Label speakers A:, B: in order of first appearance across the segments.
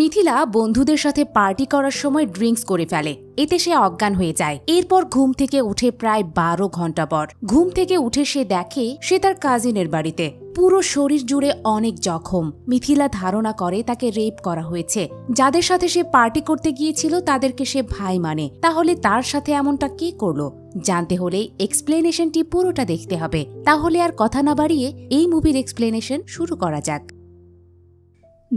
A: মিথিলা বন্ধুদের সাথে পার্টি করার সময় ড্রিঙ্কস করে ফেলে। এতে সে অজ্ঞান হয়ে যায়। এরপর ঘুম থেকে উঠে প্রায় 12 ঘন্টা পর ঘুম থেকে উঠে সে দেখে সে তার কাজিনের বাড়িতে। পুরো শরীর জুড়ে অনেক জখম। মিথিলা ধারণা করে তাকে রেপ করা হয়েছে। যাদের সাথে সে পার্টি করতে গিয়েছিল তাদেরকে সে ভাই মানে। তাহলে তার সাথে এমনটা কে করলো জানতে হলে এক্সপ্লেনেশনটি পুরোটা দেখতে হবে। তাহলে আর কথা না বাড়িয়ে এই মুভির এক্সপ্লেনেশন শুরু করা যাক।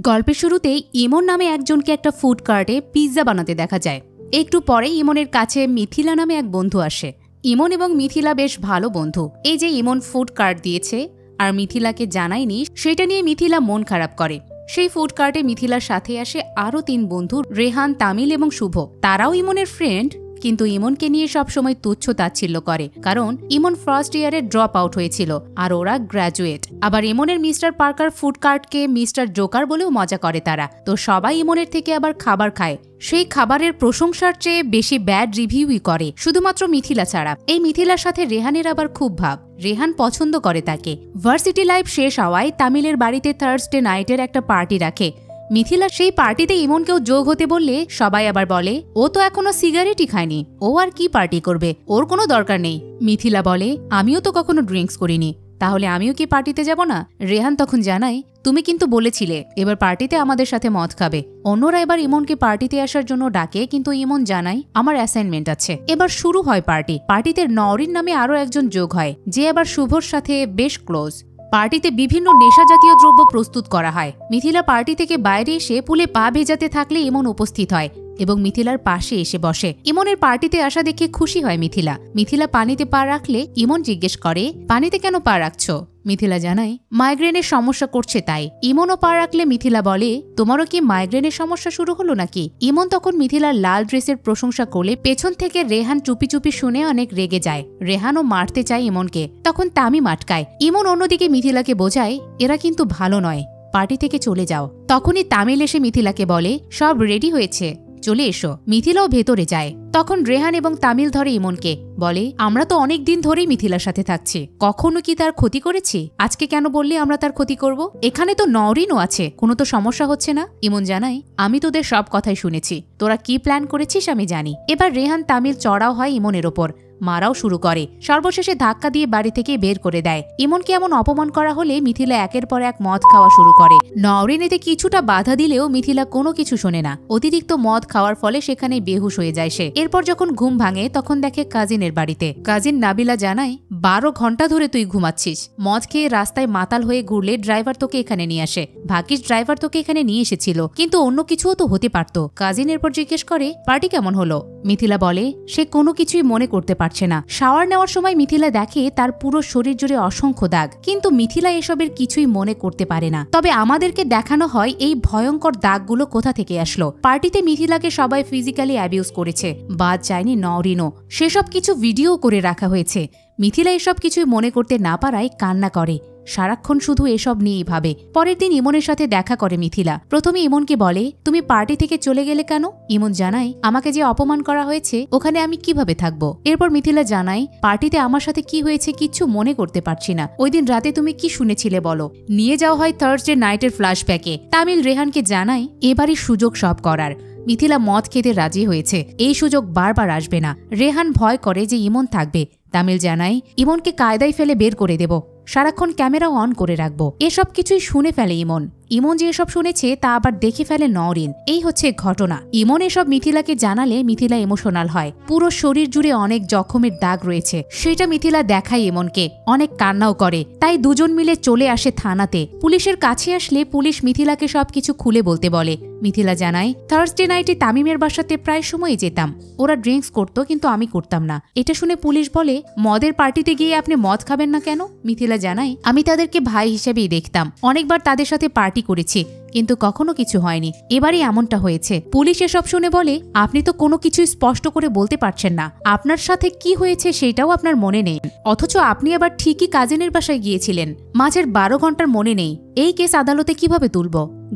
A: গল্পের শুরুতেই ইমন নামে একজনকে একটা ফুড কার্টে পিৎজা বানাতে দেখা যায়। একটু পরে ইমনের কাছে মিথিলা নামে এক বন্ধু আসে। ইমন এবং মিথিলা বেশ ভালো বন্ধু। এই যে ইমন ফুড কার্ট দিয়েছে আর মিথিলাকে জানায়নি, সেটা নিয়ে মিথিলা মন খারাপ করে। সেই ফুড কার্টে মিথিলার সাথে আসে আরও 3 বন্ধু, রেহান, তামিল এবং শুভ। তারাও ইমনের ফ্রেন্ড, কিন্তু ইমনকে নিয়ে সবসময় তুচ্ছ তাচ্ছিল্য করে, কারণ ইমন ফার্স্ট ইয়ারে ড্রপ আউট হয়েছিল আর ওরা গ্র্যাজুয়েট। আবার ইমনের মিস্টার পার্কার ফুড কার্টকে মিস্টার জোকার বলেও মজা করে তারা। তো সবাই ইমনের থেকে আবার খাবার খায়। সেই খাবারের প্রশংসার চেয়ে বেশি ব্যাড রিভিউই করে, শুধুমাত্র মিথিলা ছাড়া। এই মিথিলার সাথে রেহানের আবার খুব ভাব। রেহান পছন্দ করে তাকে। ভার্সিটি লাইফ শেষ হওয়ায় তামিলের বাড়িতে থার্সডে নাইটের একটা পার্টি রাখে। মিথিলা সেই পার্টিতে ইমনকেও যোগ হতে বললে সবাই আবার বলে ও তো এখনো সিগারেটই খায়নি, ও আর কি পার্টি করবে, ওর কোনো দরকার নেই। মিথিলা বলে আমিও তো কখনো ড্রিঙ্কস করিনি, তাহলে আমিও কি পার্টিতে যাব না? রেহান তখন জানায় তুমি কিন্তু বলেছিলে এবার পার্টিতে আমাদের সাথে মদ খাবে। অন্যরা এবার ইমনকে পার্টিতে আসার জন্য ডাকে, কিন্তু ইমন জানায় আমার অ্যাসাইনমেন্ট আছে। এবার শুরু হয় পার্টি। পার্টিতে নওরিন নামে আরও একজন যোগ হয়, যে আবার শুভর সাথে বেশ ক্লোজ। পার্টিতে বিভিন্ন নেশা জাতীয় দ্রব্য প্রস্তুত করা হয়। মিথিলা পার্টি থেকে বাইরে এসে পুলে পা ভেজাতে থাকলে ইমন উপস্থিত হয় এবং মিথিলার পাশে এসে বসে। ইমনের পার্টিতে আসা দেখে খুশি হয় মিথিলা। মিথিলা পানিতে পা রাখলে ইমন জিজ্ঞেস করে পানিতে কেন পা রাখছ? মিথিলা জানায় মাইগ্রেনের সমস্যা করছে তাই। ইমনও পা রাখলে মিথিলা বলে তোমারও কি মাইগ্রেনের সমস্যা শুরু হলো নাকি? ইমন তখন মিথিলার লাল ড্রেসের প্রশংসা করলে পেছন থেকে রেহান চুপি চুপি শুনে অনেক রেগে যায়। রেহানও মারতে চায় ইমনকে, তখন তামিম আটকায়। ইমন অন্যদিকে মিথিলাকে বোঝায় এরা কিন্তু ভালো নয়, পার্টি থেকে চলে যাও। তখনই তামিল এসে মিথিলাকে বলে সব রেডি হয়েছে, চলে এসো। মিথিলাও ভেতরে যায়। তখন রেহান এবং তামিল ধরে ইমনকে, বলে আমরা তো অনেক দিন ধরেই মিথিলার সাথে থাকছি, কখনো কি তার ক্ষতি করেছি? আজকে কেন বললে আমরা তার ক্ষতি করব? এখানে তো নওরিনও আছে, কোনো তো সমস্যা হচ্ছে না। ইমন জানায় আমি তোদের সব কথাই শুনেছি, তোরা কি প্ল্যান করেছিস আমি জানি। এবার রেহান তামিল চড়াও হয় ইমনের ওপর, মারাও শুরু করে। সর্বশেষে ধাক্কা দিয়ে বাড়ি থেকে বের করে দেয়। ইমনকে এমন অপমান করা হলে মিথিলা একের পর এক মদ খাওয়া শুরু করে। নওরিন এতে কিছুটা বাধা দিলেও মিথিলা কোনো কিছু শোনে না। অতিরিক্ত মদ খাওয়ার ফলে সেখানে বেহুশ হয়ে যায় সে। এরপর যখন ঘুম ভাঙে তখন দেখে কাজিনের বাড়িতে। কাজিন নাবিলা জানায় 12 ঘন্টা ধরে তুই ঘুমাচ্ছিস, মদ খেয়ে রাস্তায় মাতাল হয়ে ঘুরলে ড্রাইভার তোকে এখানে নিয়ে আসে। ভাগ্যিস ড্রাইভার তোকে এখানে নিয়ে এসেছিল, কিন্তু অন্য কিছুও তো হতে পারত। কাজিন এরপর জিজ্ঞেস করে পার্টি কেমন হলো? মিথিলা বলে সে কোনো কিছুই মনে করতে পারছে না। শাওয়ার নেওয়ার সময় মিথিলা দেখে তার পুরো শরীর জুড়ে অসংখ্য দাগ, কিন্তু মিথিলা এসবের কিছুই মনে করতে পারে না। তবে আমাদেরকে দেখানো হয় এই ভয়ঙ্কর দাগগুলো কোথা থেকে আসলো। পার্টিতে মিথিলাকে সবাই ফিজিক্যালি অ্যাবিউজ করেছে, বাদ যায়নি নওরিনও। সেসব কিছু ভিডিও করে রাখা হয়েছে। মিথিলা এসব কিছুই মনে করতে না পারায় কান্না করে, সারাক্ষণ শুধু এসব নিয়েই ভাবে। পরের দিন ইমনের সাথে দেখা করে মিথিলা। প্রথমে ইমনকে বলে তুমি পার্টি থেকে চলে গেলে কেন? ইমন জানায় আমাকে যে অপমান করা হয়েছে ওখানে আমি কিভাবে থাকবো। এরপর মিথিলা জানায় পার্টিতে আমার সাথে কি হয়েছে কিচ্ছু মনে করতে পারছি না। ওই দিন রাতে তুমি কি শুনেছিলে বলো। নিয়ে যাওয়া হয় থার্সডে নাইটের ফ্ল্যাশব্যাকে। তামিল রেহানকে জানায় এবারই সুযোগ সব করার। মিথিলা মদ খেতে রাজি হয়েছে, এই সুযোগ বারবার আসবে না। রেহান ভয় করে যে ইমন থাকবে। তামিল জানায় ইমনকে কায়দায় ফেলে বের করে দেব, সারাক্ষণ ক্যামেরাও অন করে রাখবো। এসব কিছুই শুনে ফেলে ইমন। ইমন যে এসব শুনেছে তা আবার দেখে ফেলে নওরিন। এই হচ্ছে ঘটনা। ইমন এসব মিথিলাকে জানালে মিথিলা ইমোশনাল হয়। পুরো শরীর জুড়ে অনেক জখমের দাগ রয়েছে, সেটা মিথিলা দেখায় ইমনকে। অনেক কান্নাও করে। তাই দুজন মিলে চলে আসে থানাতে। পুলিশের কাছে আসলে পুলিশ মিথিলাকে সবকিছু খুলে বলতে বলে। মিথিলা জানায় থার্সডে নাইটে তামিমের বাসাতে প্রায় সময়ই যেতাম, ওরা ড্রিঙ্কস করতো কিন্তু আমি করতাম না। এটা শুনে পুলিশ বলে মদের পার্টিতে গিয়ে আপনি মদ খাবেন না কেন? মিথিলা জানায় আমি তাদেরকে ভাই হিসেবেই দেখতাম, অনেকবার তাদের সাথে পার্টি করেছি, কিন্তু কখনো কিছু হয়নি, এবারই এমনটা হয়েছে। পুলিশ এসব শুনে বলে আপনি তো কোনো কিছুই স্পষ্ট করে বলতে পারছেন না, আপনার সাথে কি হয়েছে সেটাও আপনার মনে নেই, অথচ আপনি আবার ঠিকই কাজিনের বাসায় গিয়েছিলেন। মাঝের 12 ঘন্টার মনে নেই। এই কেস আদালতে কিভাবে তুলব?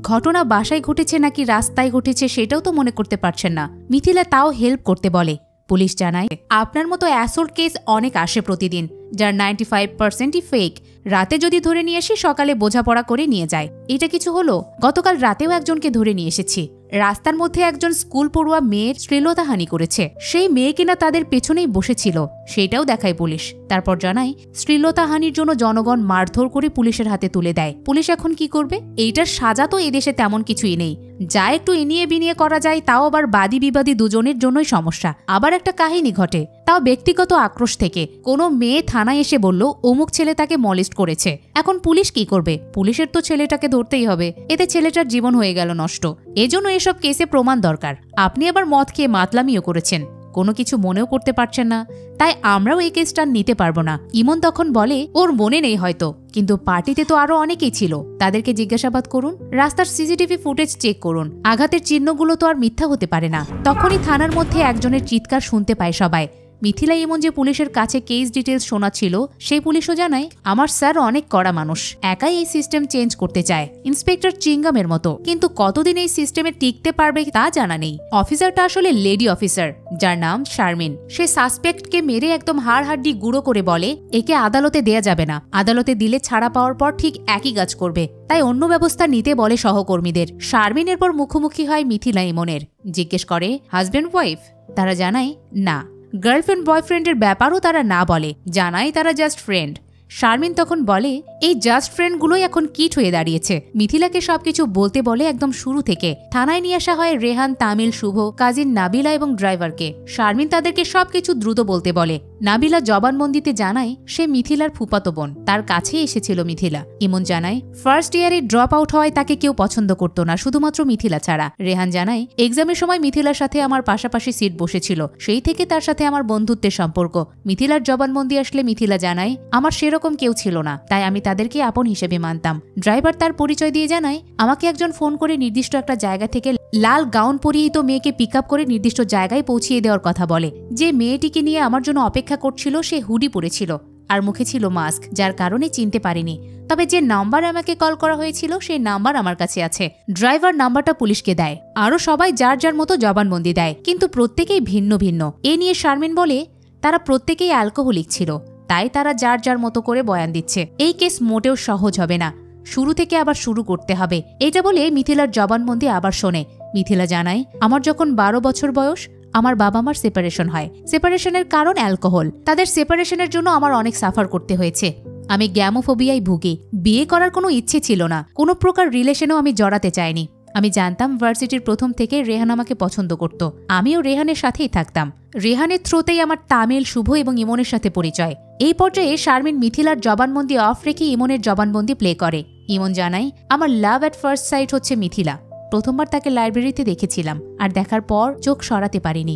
A: ঘটনা বাসায় ঘটেছে নাকি রাস্তায় ঘটেছে সেটাও তো মনে করতে পারছেন না। মিথিলা তাও হেল্প করতে বলে। পুলিশ জানায় আপনার মতো অ্যাসল্ট কেস অনেক আসে প্রতিদিন, যার 95%ই ফেক। রাতে যদি ধরে নিয়ে আসি সকালে বোঝাপড়া করে নিয়ে যায়। এটা কিছু হলো? গতকাল রাতেও একজনকে ধরে নিয়ে এসেছি। রাস্তার মধ্যে একজন স্কুল পড়ুয়া মেয়ের শ্লীলতাহানি করেছে। সেই মেয়ে কিনা তাদের পেছনেই বসেছিল, সেটাও দেখায় পুলিশ। তারপর জানায় শ্লীলতাহানির জন্য জনগণ মারধর করে পুলিশের হাতে তুলে দেয়। পুলিশ এখন কি করবে? এইটার সাজা তো এদেশে তেমন কিছুই নেই। যা একটু ইনিয়ে বিনিয়ে করা যায় তাও আবার বাদী বিবাদী দুজনের জন্যই সমস্যা। আবার একটা কাহিনী ঘটে, তাও ব্যক্তিগত আক্রোশ থেকে। কোনো মেয়ে থানায় এসে বলল অমুক ছেলে তাকে মলেস্ট করেছে। এখন পুলিশ কি করবে? পুলিশের তো ছেলেটাকে ধরতেই হবে, এতে ছেলেটার জীবন হয়ে গেল নষ্ট। এজন্য এসব কেসে প্রমাণ দরকার। আপনি আবার মদ খেয়ে মাতলামিও করেছেন, কোনো কিছু মনেও করতে পারছেন না, তাই আমরাও এই কেসটা নিতে পারবো না। ইমন তখন বলে ওর মনে নেই হয়তো, কিন্তু পার্টিতে তো আরো অনেকেই ছিল, তাদেরকে জিজ্ঞাসাবাদ করুন, রাস্তার সিসিটিভি ফুটেজ চেক করুন, আঘাতের চিহ্নগুলো তো আর মিথ্যা হতে পারে না। তখনই থানার মধ্যে একজনের চিৎকার শুনতে পায় সবাই। মিথিলা ইমন যে পুলিশের কাছে কেস ডিটেলস শোনাচ্ছিল, সেই পুলিশও জানায় আমার স্যার অনেক কড়া মানুষ, একাই এই সিস্টেম চেঞ্জ করতে চায়, ইন্সপেক্টর চিঙ্গামের মতো। কিন্তু কতদিন এই সিস্টেমে টিকতে পারবে তা জানা নেই। অফিসারটা আসলে লেডি অফিসার, যার নাম শারমিন। সে সাসপেক্টকে মেরে একদম হাড়হাড্ডি গুঁড়ো করে বলে একে আদালতে দেয়া যাবে না, আদালতে দিলে ছাড়া পাওয়ার পর ঠিক একই কাজ করবে, তাই অন্য ব্যবস্থা নিতে বলে সহকর্মীদের। শারমিনের পর মুখোমুখি হয় মিথিলা ইমনের। জিজ্ঞেস করে হাজব্যান্ড ওয়াইফ? তারা জানায় না। গার্লফ্রেন্ড বয়ফ্রেন্ডের ব্যাপারও তারা না বলে, জানায় তারা জাস্ট ফ্রেন্ড। শারমিন তখন বলে এই জাস্ট ফ্রেন্ডগুলোই এখন কিট হয়ে দাঁড়িয়েছে। মিথিলাকে সবকিছু বলতে বলে একদম শুরু থেকে। থানায় নিয়ে আসা হয় রেহান, তামিল, শুভ, কাজিন নাবিলা এবং ড্রাইভারকে। শারমিন তাদেরকে সবকিছু দ্রুত বলতে বলে। নাবিলা জবানবন্দিতে জানায় সে মিথিলার ফুফাতো বোন, তার কাছেই এসেছিল মিথিলা। ইমন জানায় ফার্স্ট ইয়ারে ড্রপ আউট হওয়ায় তাকে কেউ পছন্দ করত না, শুধুমাত্র মিথিলা ছাড়া। রেহান জানায় এক্সামের সময় মিথিলার সাথে আমার পাশাপাশি সিট বসেছিল, সেই থেকে তার সাথে আমার বন্ধুত্বের সম্পর্ক। মিথিলার জবানবন্দি আসলে মিথিলা জানায় আমার সেরকম কেউ ছিল না, তাই আমি তাদেরকে আপন হিসেবে মানতাম। ড্রাইভার তার পরিচয় দিয়ে জানায় আমাকে একজন ফোন করে নির্দিষ্ট একটা জায়গা থেকে লাল গাউন পরিহিত মেয়েকে পিক আপ করে নির্দিষ্ট জায়গায় পৌঁছিয়ে দেওয়ার কথা বলে। যে মেয়েটিকে নিয়ে আমার জন্য অপেক্ষা করছিল সে হুডি পরেছিল আর মুখে ছিল মাস্ক, যার কারণে চিনতে পারিনি। তবে যে নাম্বার আমাকে কল করা হয়েছিল সেই নাম্বার আমার কাছে আছে। ড্রাইভার নাম্বারটা পুলিশকে দেয়। আরও সবাই যার যার মতো জবানবন্দি দেয়, কিন্তু প্রত্যেকেই ভিন্ন ভিন্ন। এ নিয়ে শারমিন বলে তারা প্রত্যেকেই অ্যালকোহলিক ছিল, তাই তারা যার যার মতো করে বয়ান দিচ্ছে। এই কেস মোটেও সহজ হবে না, শুরু থেকে আবার শুরু করতে হবে। এটা বলে মিথিলার জবানবন্দি আবার শোনে। মিথিলা জানায় আমার যখন 12 বছর বয়স আমার বাবা মার সেপারেশন হয়। সেপারেশনের কারণ অ্যালকোহল। তাদের সেপারেশনের জন্য আমার অনেক সাফার করতে হয়েছে। আমি গ্যামোফোবিয়ায় ভুগি। বিয়ে করার কোনো ইচ্ছে ছিল না, কোনো প্রকার রিলেশনেও আমি জড়াতে চাইনি। আমি জানতাম ভার্সিটির প্রথম থেকে রেহান আমাকে পছন্দ করত, আমিও রেহানের সাথেই থাকতাম। রেহানের থ্রুতেই আমার তামিল, শুভ এবং ইমনের সাথে পরিচয়। এই পর্যায়ে শারমিন মিথিলার জবানবন্দি অফ রেখে ইমনের জবানবন্দি প্লে করে। ইমন জানায় আমার লাভ অ্যাট ফার্স্ট সাইট হচ্ছে মিথিলা। প্রথমবার তাকে লাইব্রেরিতে দেখেছিলাম, আর দেখার পর চোখ সরাতে পারিনি।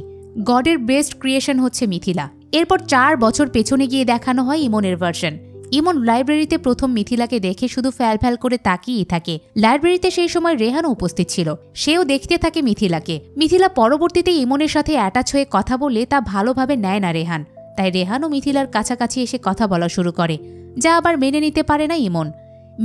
A: গডের বেস্ট ক্রিয়েশন হচ্ছে মিথিলা। এরপর 4 বছর পেছনে গিয়ে দেখানো হয় ইমনের ভার্সন। ইমন লাইব্রেরিতে প্রথম মিথিলাকে দেখে শুধু ফ্যাল করে তাকিয়েই থাকে। লাইব্রেরিতে সেই সময় রেহানও উপস্থিত ছিল, সেও দেখতে থাকে মিথিলাকে। মিথিলা পরবর্তীতে ইমনের সাথে অ্যাটাচ হয়ে কথা বললে তা ভালোভাবে নেয় না রেহান, তাই রেহানও মিথিলার কাছাকাছি এসে কথা বলা শুরু করে, যা আবার মেনে নিতে পারে না ইমন।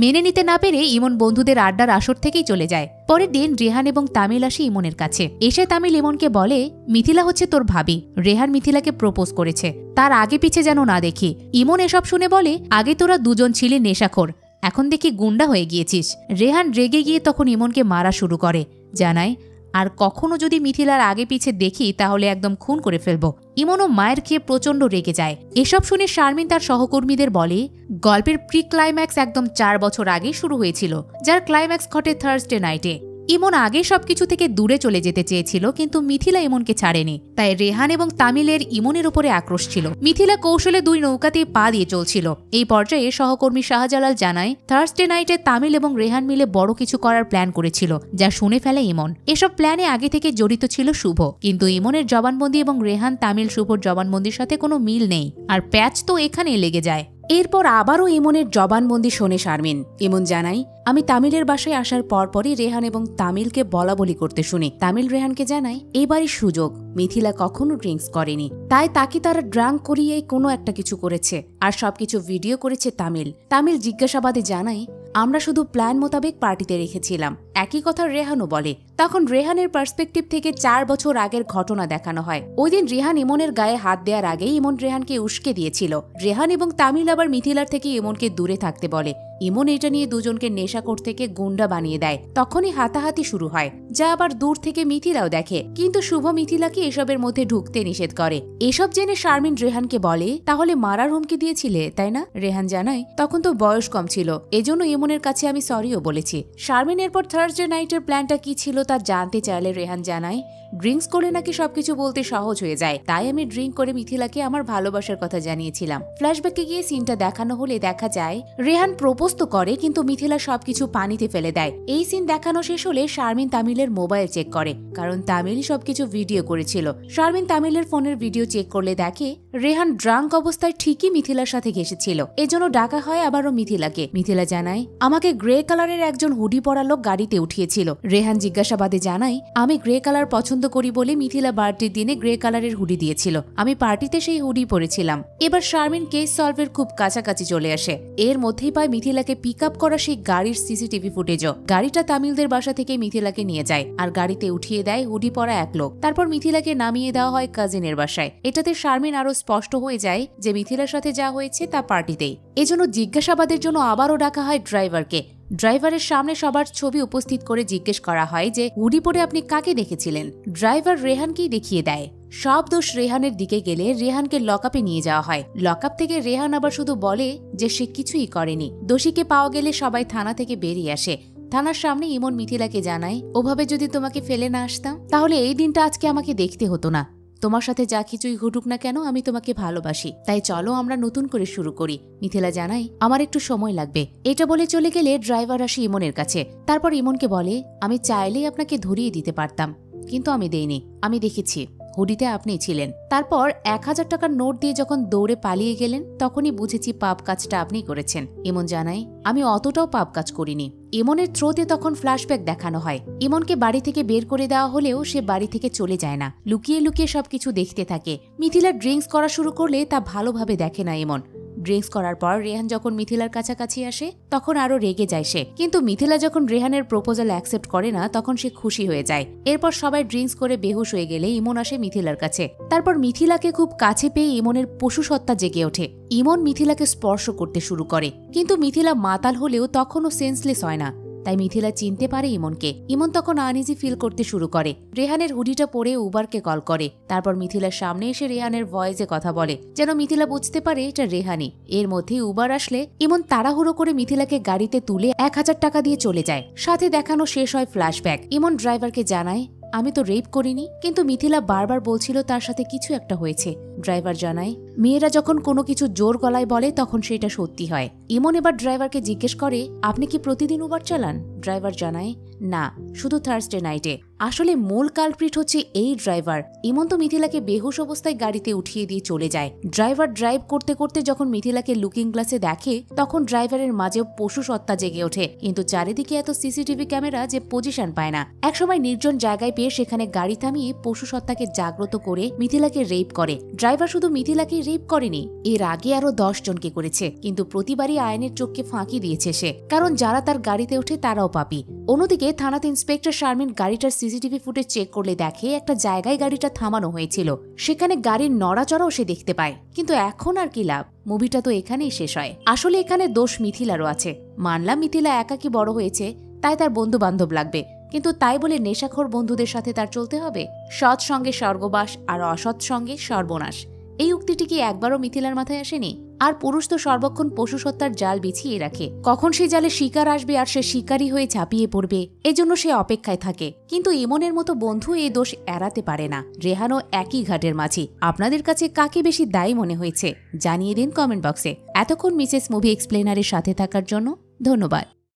A: মেনে নিতে না পেরে ইমন বন্ধুদের আড্ডার আসর থেকেই চলে যায়। পরের দিন রেহান এবং তামিল আসে ইমনের কাছে। এসে তামিল ইমনকে বলে মিথিলা হচ্ছে তোর ভাবি, রেহান মিথিলাকে প্রপোজ করেছে, তার আগে পিছে যেন না দেখি। ইমন এসব শুনে বলে আগে তোরা দুজন ছিলি নেশাখোর, এখন দেখি গুন্ডা হয়ে গিয়েছিস। রেহান রেগে গিয়ে তখন ইমনকে মারা শুরু করে। জানায় আর কখনো যদি মিথিলার আগে পিছে দেখি তাহলে একদম খুন করে ফেলবো। ইমনও মায়ের খেয়ে প্রচণ্ড রেগে যায়। এসব শুনে শারমিন তার সহকর্মীদের বলে গল্পের প্রি ক্লাইম্যাক্স একদম 4 বছর আগে শুরু হয়েছিল, যার ক্লাইম্যাক্স ঘটে থার্সডে নাইটে। ইমন আগে সবকিছু থেকে দূরে চলে যেতে চেয়েছিল, কিন্তু মিথিলা ইমনকে ছাড়েনি। তাই রেহান এবং তামিলের ইমনের উপরে আক্রোশ ছিল। মিথিলা কৌশলে 2 নৌকাতেই পা দিয়ে চলছিল। এই পর্যায়ে সহকর্মী শাহজালাল জানায় থার্সডে নাইটে তামিল এবং রেহান মিলে বড় কিছু করার প্ল্যান করেছিল, যা শুনে ফেলে ইমন। এসব প্ল্যানে আগে থেকে জড়িত ছিল শুভ, কিন্তু ইমনের জবানবন্দি এবং রেহান, তামিল, শুভর জবানবন্দির সাথে কোনো মিল নেই, আর প্যাচ তো এখানেই লেগে যায়। এরপর আবারও ইমনের জবানবন্দি শোনে শারমিন। ইমন জানায় আমি তামিলের বাসায় আসার পরপরই রেহান এবং তামিলকে বলাবলি করতে শুনি। তামিল রেহানকে জানায় এইবারই সুযোগ, মিথিলা কখনো ড্রিঙ্কস করেনি, তাই তাকে তারা ড্রাঙ্ক করিয়ে কোনো একটা কিছু করেছে, আর সবকিছু ভিডিও করেছে তামিল। তামিল জিজ্ঞাসাবাদে জানায় আমরা শুধু প্ল্যান মোতাবেক পার্টিতে রেখেছিলাম। একই কথা রেহানও বলে। তখন রেহানের পার্সপেক্টিভ থেকে 4 বছর আগের ঘটনা দেখানো হয়। ওই দিন রেহান ইমনের গায়ে হাত দেওয়ার আগেই ইমন রেহানকে উস্কে দিয়েছিল। রেহান এবং তামিল আবার মিথিলার থেকে ইমনকে দূরে থাকতে বলে। ইমন এটা নিয়ে দুজনকে নেশাখোর থেকে গুন্ডা বানিয়ে দেয়। তখনই হাতাহাতি শুরু হয়, যা আবার দূর থেকে মিথিলাও দেখে, কিন্তু শুভ মিথিলাকে এসবের মধ্যে ঢুকতে নিষেধ করে। এসব জেনে শারমিন রেহানকে বলে, তাহলে মারার হুমকি দিয়েছিলে তাই না? রেহান জানায়, তখন তো বয়স কম ছিল, এজন্য ইমনের কাছে আমি সরিও বলেছি। শারমিন এরপর থার্সডে নাইটের প্ল্যানটা কি ছিল তা জানতে চাইলে রেহান জানায়, ড্রিঙ্কস করলে নাকি সবকিছু বলতে সহজ হয়ে যায়, তাই আমি ড্রিঙ্ক করে মিথিলাকে আমার ভালোবাসার কথা জানিয়েছিলাম। ফ্ল্যাশব্যাকে গিয়ে সিনটা দেখানো হলে দেখা যায় রেহান প্রপোজ তো করে, কিন্তু মিথিলা সবকিছু পানিতে ফেলে দেয়। এই সিন দেখানো শেষ হলে শারমিন তামিলের মোবাইল চেক করে, কারণ তামিল সবকিছু ভিডিও করেছিল। শারমিন তামিলের ফোনের ভিডিও চেক করলে দেখে রেহান ড্রাঙ্ক অবস্থায় ঠিকই মিথিলার সাথে ঘেসেছিল, এজন্য ডাকা হয় আবারও মিথিলাকে। মিথিলা জানায়, আমাকে গ্রে কালারের একজন হুডি পরা লোক গাড়িতে উঠিয়েছিল। রেহান জিজ্ঞাসাবাদে জানায়, আমি গ্রে কালার পছন্দ করি বলে মিথিলা বার্থডের দিনে গ্রে কালারের হুডি দিয়েছিল, আমি পার্টিতে সেই হুডি পরেছিলাম। এবার শারমিন কেস সলভের খুব কাছাকাছি চলে আসে। এর মধ্যেই পায় মিথিলাকে পিক আপ করা সেই গাড়ির সিসিটিভি ফুটেজও। গাড়িটা তামিলদের বাসা থেকে মিথিলাকে নিয়ে যায়, আর গাড়িতে উঠিয়ে দেয় হুডি পরা এক লোক। তারপর মিথিলাকে নামিয়ে দেওয়া হয় কাজিনের বাসায়। এটাতে শারমিন আরো স্পষ্ট হয়ে যায় যে মিথিলার সাথে যা হয়েছে তা পার্টিতেই। এজন্য জিজ্ঞাসাবাদের জন্য আবারও ডাকা হয় ড্রাইভারকে। ড্রাইভারের সামনে সবার ছবি উপস্থিত করে জিজ্ঞেস করা হয় যে হুডি পরে আপনি কাকে দেখেছিলেন। ড্রাইভার রেহানকেই দেখিয়ে দেয়। সব দোষ রেহানের দিকে গেলে রেহানকে লকআপে নিয়ে যাওয়া হয়। লকআপ থেকে রেহান আবার শুধু বলে যে সে কিছুই করেনি। দোষীকে পাওয়া গেলে সবাই থানা থেকে বেরিয়ে আসে। থানার সামনে ইমন মিথিলাকে জানায়, ওভাবে যদি তোমাকে ফেলে না আসতাম তাহলে এই দিনটা আজকে আমাকে দেখতে হতো না। তোমার সাথে যা কিছুই ঘটুক না কেন আমি তোমাকে ভালোবাসি, তাই চলো আমরা নতুন করে শুরু করি। মিথিলা জানাই, আমার একটু সময় লাগবে। এটা বলে চলে গেলে ড্রাইভার আসে ইমনের কাছে। তারপর ইমনকে বলে, আমি চাইলেই আপনাকে ধরিয়ে দিতে পারতাম, কিন্তু আমি দেইনি। আমি দেখেছি হুডিতে আপনিই ছিলেন। তারপর 1000 টাকার নোট দিয়ে যখন দৌড়ে পালিয়ে গেলেন তখনই বুঝেছি পাপ কাজটা আপনি করেছেন। ইমন জানাই, আমি অতটাও পাপ কাজ করিনি। ইমনের থ্রোতে তখন ফ্ল্যাশব্যাক দেখানো হয়। ইমনকে বাড়ি থেকে বের করে দেওয়া হলেও সে বাড়ি থেকে চলে যায় না, লুকিয়ে লুকিয়ে সবকিছু দেখতে থাকে। মিথিলা ড্রিঙ্কস করা শুরু করলে তা ভালোভাবে দেখে না ইমন। ড্রিঙ্কস করার পর রেহান যখন মিথিলার কাছাকাছি আসে তখন আরো রেগে যায় সে, কিন্তু মিথিলা যখন রেহানের প্রপোজাল অ্যাকসেপ্ট করে না তখন সে খুশি হয়ে যায়। এরপর সবাই ড্রিঙ্কস করে বেহুশ হয়ে গেলে ইমন আসে মিথিলার কাছে। তারপর মিথিলাকে খুব কাছে পেয়ে ইমনের পশু সত্তা জেগে ওঠে। ইমন মিথিলাকে স্পর্শ করতে শুরু করে, কিন্তু মিথিলা মাতাল হলেও তখনও সেন্সলেস হয় না, তাই মিথিলা চিনতে পারে ইমনকে। ইমন তখন আনইজি ফিল করতে শুরু করে। রেহানের হুডিটা পরে উবারকে কল করে। তারপর মিথিলার সামনে এসে রেহানের ভয়েসে কথা বলে, যেন মিথিলা বুঝতে পারে এটা রেহানি। এর মধ্যেই উবার আসলে ইমন তাড়াহুড়ো করে মিথিলাকে গাড়িতে তুলে 1000 টাকা দিয়ে চলে যায়। সাথে দেখানো শেষ হয় ফ্ল্যাশব্যাক। ইমন ড্রাইভারকে জানায়, আমি তো রেপ করিনি, কিন্তু মিথিলা বারবার বলছিল তার সাথে কিছু একটা হয়েছে। ড্রাইভার জানায়, মেয়েরা যখন কোনো কিছু জোর গলায় বলে তখন সেটা সত্যি হয়। ইমন এবার ড্রাইভারকে জিজ্ঞেস করে, আপনি কি প্রতিদিন উবার চালান? ড্রাইভার জানায়, না, শুধু থার্সডে নাইটে। আসলে মূল কালপ্রিট হচ্ছে এই ড্রাইভার। ইমন তো মিথিলাকে বেহুশ অবস্থায় গাড়িতে উঠিয়ে দিয়ে চলে যায়। ড্রাইভার ড্রাইভ করতে করতে যখন মিথিলাকে লুকিং গ্লাসে দেখে তখন ড্রাইভারের মাঝেও পশু সত্তা জেগে ওঠে, কিন্তু চারিদিকে এত সিসিটিভি ক্যামেরা যে পজিশন পায় না। একসময় নির্জন জায়গায় পেয়ে সেখানে গাড়ি থামিয়ে পশু সত্তাকে জাগ্রত করে মিথিলাকে রেপ করে। ড্রাইভার শুধু মিথিলাকে রেপ করেনি, এর আগে আরো 10 জনকে করেছে, কিন্তু প্রতিবারই আইনের চোখকে ফাঁকি দিয়েছে সে, কারণ যারা তার গাড়িতে ওঠে তারাও পাপী। অন্যদিকে থানাতে ইন্সপেক্টর শারমিন গাড়িটার সিসিটিভি ফুটেজ চেক করলে দেখে একটা জায়গায় গাড়িটা থামানো হয়েছিল। সেখানে গাড়ির নড়াচড়াও সে দেখতে পায়, কিন্তু এখন আর কি লাভ, মুভিটা তো এখানেই শেষ হয়। আসলে এখানে দোষ মিথিলারও আছে। মানলাম মিথিলা একাকী বড় হয়েছে, তাই তার বন্ধু বান্ধব লাগবে, কিন্তু তাই বলে নেশাখোর বন্ধুদের সাথে তার চলতে হবে? সৎ সঙ্গে স্বর্গবাস আর অসৎ সঙ্গে সর্বনাশ, এই উক্তিটি কি একবারও মিথিলার মাথায় আসেনি? আর পুরুষ তো সর্বক্ষণ পশু সত্তার জাল বিছিয়ে রাখে, কখন সে জালে শিকার আসবে আর সে শিকারী হয়ে ঝাঁপিয়ে পড়বে, এজন্য সে অপেক্ষায় থাকে। কিন্তু ইমনের মতো বন্ধু এই দোষ এড়াতে পারে না। রেহানও একই ঘাটের মাঝি। আপনাদের কাছে কাকে বেশি দায়ী মনে হয়েছে জানিয়ে দিন কমেন্ট বক্সে। এতক্ষণ মিসেস মুভি এক্সপ্লেনারের সাথে থাকার জন্য ধন্যবাদ।